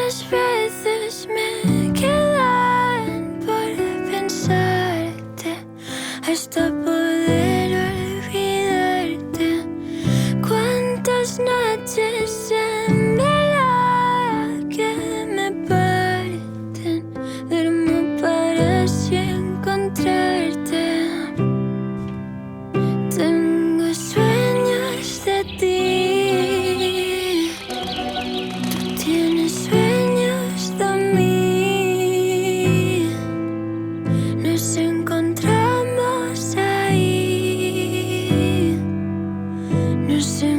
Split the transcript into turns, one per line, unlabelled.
¿Cuántas veces me quedan por pensarte hasta poder olvidarte? ¿Cuántas noches en vela que me parten? Duermo para así encontrarte. Tengo sueños de ti, tú tienes sueños de mí. Nos encontramos ahí, nos encontramos.